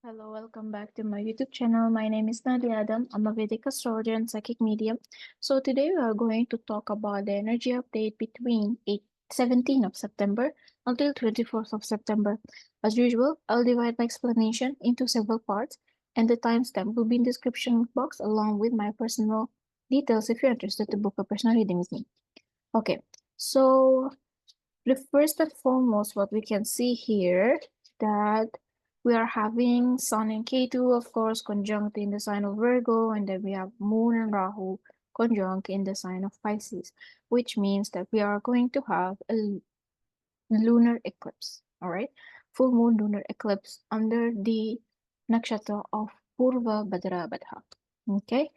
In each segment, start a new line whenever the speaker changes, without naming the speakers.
Hello, welcome back to my YouTube channel. My name is Nadia. I'm a Vedic Astrologer and Psychic Medium. So today we are going to talk about the energy update between 17th of September until 24th of September. As usual, I'll divide my explanation into several parts and the timestamp will be in the description box along with my personal details if you're interested to book a personal reading with me. Okay, so the first and foremost, what we can see here that we are having Sun and Ketu, of course, conjunct in the sign of Virgo, and then we have Moon and Rahu conjunct in the sign of Pisces, which means that we are going to have a lunar eclipse, all right? Full moon lunar eclipse under the nakshatra of Purva Bhadrabadha, okay?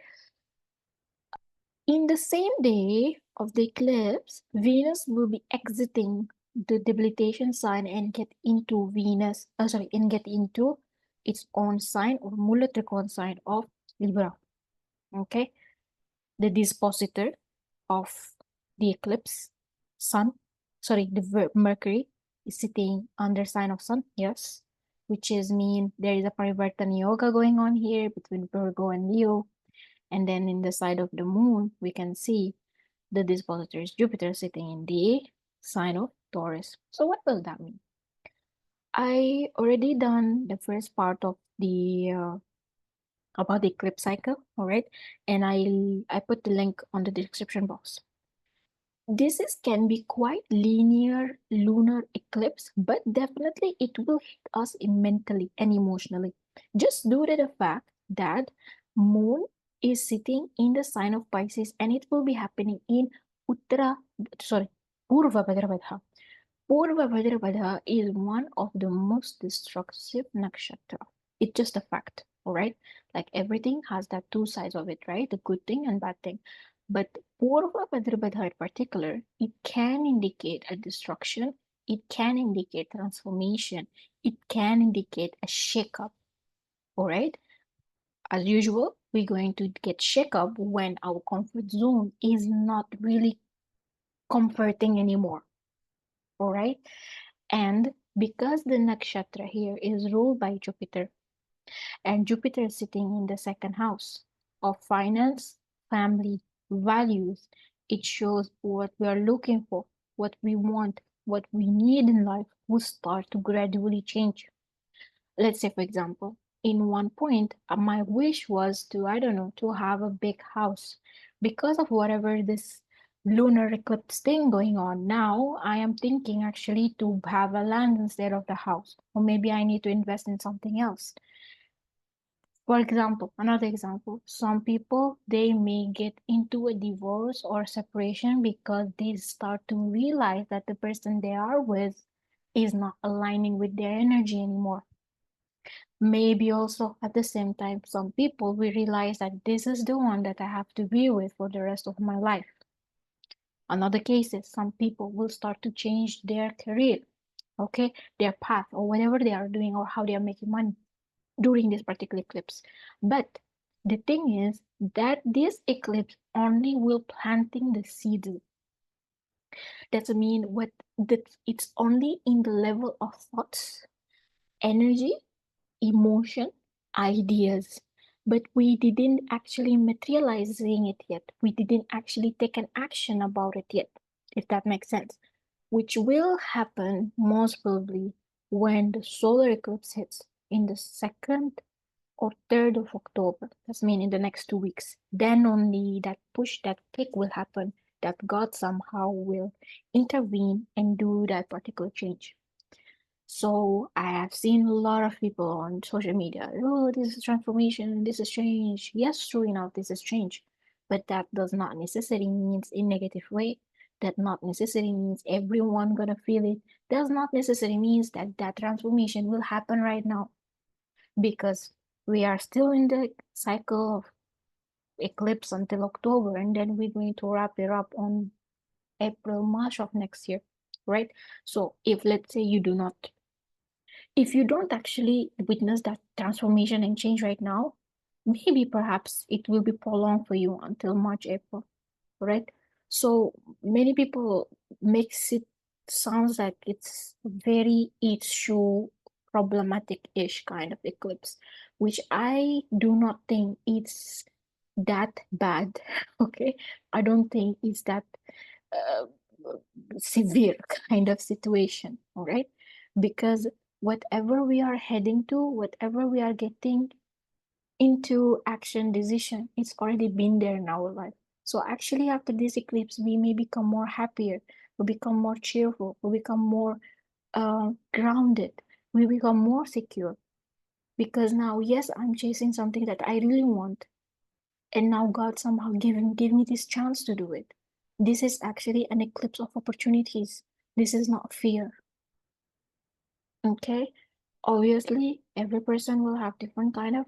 In the same day of the eclipse, Venus will be exiting the debilitation sign and get into get into its own sign or Mula Trikona sign of Libra. Okay, the dispositor of the eclipse, the Mercury is sitting under sign of Sun. Yes, which is mean there is a Parivartana Yoga going on here between Virgo and Leo. And then in the side of the moon, we can see the dispositor is Jupiter sitting in the sign of Taurus. So what will that mean? I already done the first part of the about the eclipse cycle, all right? And I put the link on the description box. This can be quite linear lunar eclipse, but definitely it will hit us mentally and emotionally. Just due to the fact that moon is sitting in the sign of Pisces and it will be happening in Uttara, sorry, Purva Bhadrapada. Purva Bhadrapada is one of the most destructive nakshatra. It's just a fact, all right? Like everything has that two sides of it, right? The good thing and bad thing. But Purva Bhadrapada in particular, it can indicate a destruction, it can indicate transformation, it can indicate a shake-up, all right? As usual, we're going to get shake-up when our comfort zone is not really comforting anymore, all right? And because the nakshatra here is ruled by Jupiter, and Jupiter is sitting in the second house of finance, family, values, it shows what we are looking for, what we want, what we need in life will start to gradually change. Let's say, for example, in one point, my wish was to, I don't know, to have a big house. Because of whatever this lunar eclipse thing going on now, I am thinking actually to have a land instead of the house. Or maybe I need to invest in something else. For example, another example, some people, they may get into a divorce or separation because they start to realize that the person they are with is not aligning with their energy anymore. Maybe also at the same time, some people will realize that this is the one that I have to be with for the rest of my life. In other cases, some people will start to change their career, okay, their path or whatever they are doing or how they are making money during this particular eclipse. But the thing is that this eclipse only will planting the seeds. That means it's only in the level of thoughts, energy, emotion, ideas, but we didn't actually materializing it yet. We didn't actually take an action about it yet, if that makes sense, which will happen most probably when the solar eclipse hits in the 2nd or 3rd of October. That's mean in the next 2 weeks. Then only that push, that kick will happen, that God somehow will intervene and do that particular change. So I have seen a lot of people on social media, oh, this is transformation, this is change. Yes, true enough, this is change. But that does not necessarily means in negative way. That not necessarily means everyone gonna feel it. Does not necessarily means that that transformation will happen right now. Because we are still in the cycle of eclipse until October, and then we're going to wrap it up on April, March of next year, right? So if let's say if you don't actually witness that transformation and change right now, maybe perhaps it will be prolonged for you until March, April, right? So many people makes it sounds like it's very eat shoe problematic-ish kind of eclipse, which I do not think it's that bad. Okay, I don't think it's that uh, severe kind of situation. All right, because whatever we are heading to, whatever we are getting into action decision, it's already been there in our life. So actually after this eclipse we may become more happier, we become more cheerful, we become more grounded, we become more secure, because now, yes, I'm chasing something that I really want, and now God somehow give me this chance to do it. This is actually an eclipse of opportunities. This is not fear. Okay, obviously every person will have different kind of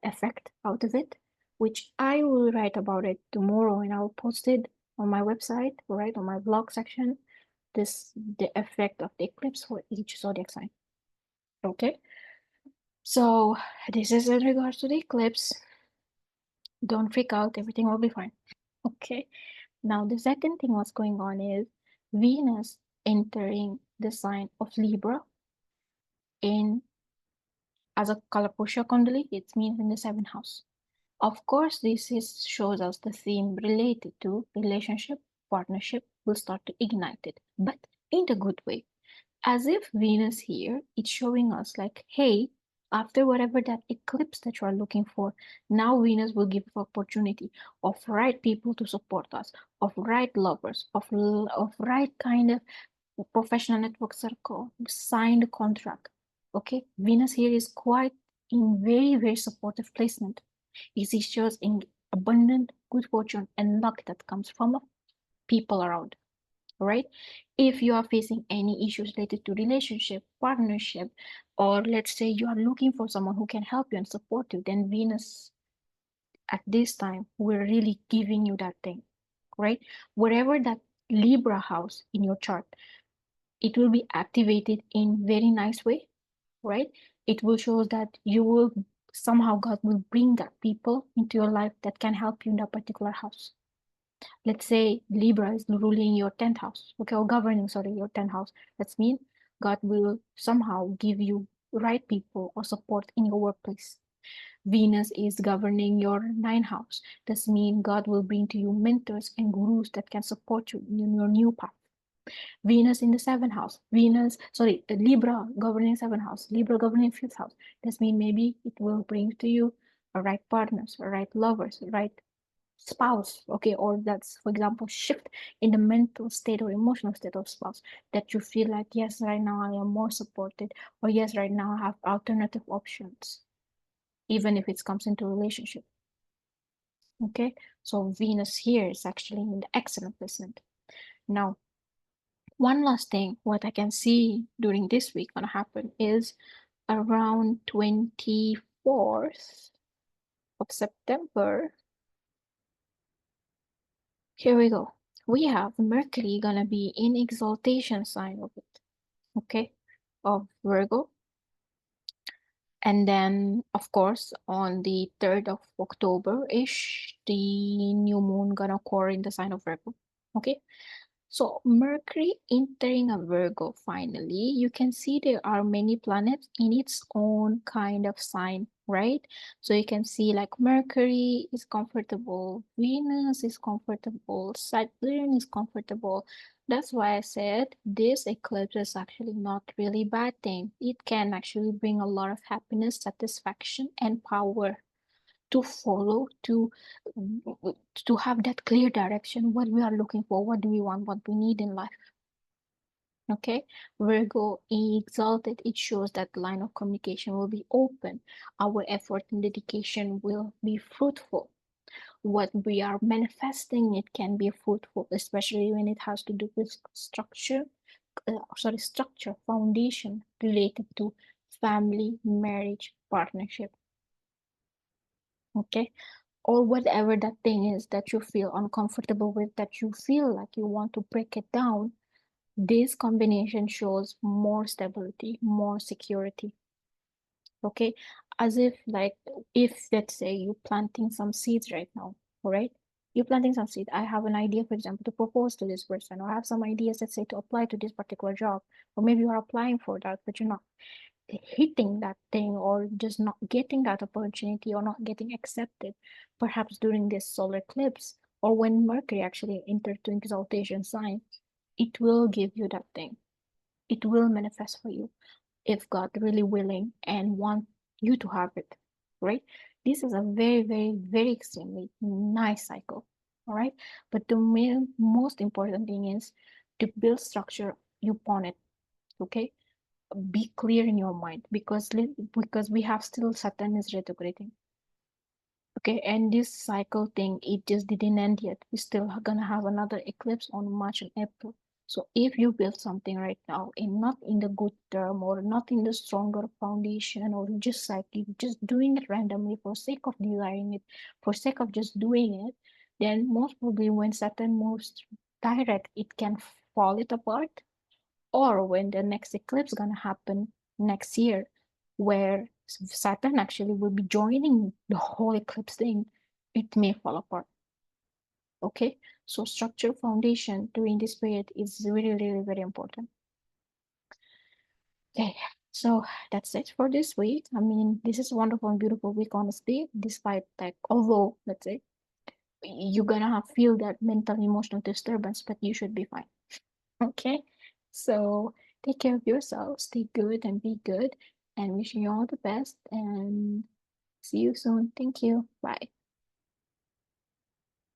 effect out of it, which I will write about it tomorrow, and I'll post it on my website, right, on my blog section, the effect of the eclipse for each zodiac sign. Okay, so this is in regards to the eclipse. Don't freak out, everything will be fine. Okay, now the second thing what's going on is Venus entering the sign of Libra in as a Kalapusha Kundali. It means in the seventh house. Of course, this shows us the theme related to relationship, partnership will start to ignite it, but in a good way. As if Venus here, it's showing us like, hey, after whatever that eclipse that you are looking for, now Venus will give opportunity of right people to support us, of right lovers, of right kind of professional network circle, signed contract. Okay, Venus here is quite in very, very supportive placement. It shows in abundant good fortune and luck that comes from people around. Right? If you are facing any issues related to relationship, partnership, or let's say you are looking for someone who can help you and support you, then Venus at this time we're really giving you that thing, right? Wherever that Libra house in your chart, it will be activated in very nice way, right? It will show that you will somehow God will bring that people into your life that can help you in that particular house. Let's say Libra is ruling your 10th house, okay, or governing, sorry, your 10th house. That means God will somehow give you right people or support in your workplace. Venus is governing your 9th house. That means God will bring to you mentors and gurus that can support you in your new path. Venus in the 7th house. Libra governing 7th house. Libra governing 5th house. That means maybe it will bring to you a right partners, a right lovers, a right spouse, okay, or that's, for example, shift in the mental state or emotional state of spouse, that you feel like, yes, right now I am more supported, or yes, right now I have alternative options, even if it comes into relationship. Okay, so Venus here is actually in the excellent placement. Now, one last thing what I can see during this week gonna happen is around 24th of September. Here we go. We have Mercury gonna be in exaltation sign of it, okay, of Virgo. And then, of course, on the 3rd of October-ish, the new moon gonna occur in the sign of Virgo, okay? So Mercury entering a Virgo finally, you can see there are many planets in its own kind of sign, right? So you can see like Mercury is comfortable, Venus is comfortable, Saturn is comfortable. That's why I said this eclipse is actually not really bad thing. It can actually bring a lot of happiness, satisfaction, and power to follow, to have that clear direction, what we are looking for, what do we want, what we need in life. Okay, Virgo exalted, it shows that line of communication will be open, our effort and dedication will be fruitful, what we are manifesting, it can be fruitful, especially when it has to do with structure, foundation related to family, marriage, partnership. Okay, or whatever that thing is that you feel uncomfortable with, that you feel like you want to break it down, this combination shows more stability, more security. Okay, as if like, if let's say you're planting some seeds right now, all right, you're planting some seed. I have an idea, for example, to propose to this person, or I have some ideas, let's say, to apply to this particular job, or maybe you're applying for that but you're not. hitting that thing or just not getting that opportunity or not getting accepted, perhaps during this solar eclipse or when Mercury actually enters to exaltation sign, it will give you that thing. It will manifest for you if God really willing and want you to have it, right? This is a very, very, very extremely nice cycle, all right? But the most important thing is to build structure upon it, okay? Be clear in your mind because we have still Saturn is retrograding. Okay, and this cycle thing, it just didn't end yet. We're still gonna have another eclipse on March and April. So if you build something right now and not in the good term or not in the stronger foundation or just cycling, just doing it randomly for sake of desiring it, for sake of just doing it, then most probably when Saturn moves direct, it can fall it apart. Or when the next eclipse gonna happen next year, where Saturn actually will be joining the whole eclipse thing, it may fall apart. Okay, so structure foundation during this period is really, really very important. Okay, so that's it for this week. I mean, this is a wonderful and beautiful week, honestly, despite like, although, let's say, you're gonna have feel that mental emotional disturbance, but you should be fine. Okay, so take care of yourself, stay good and be good, and wishing you all the best. And see you soon. Thank you. Bye.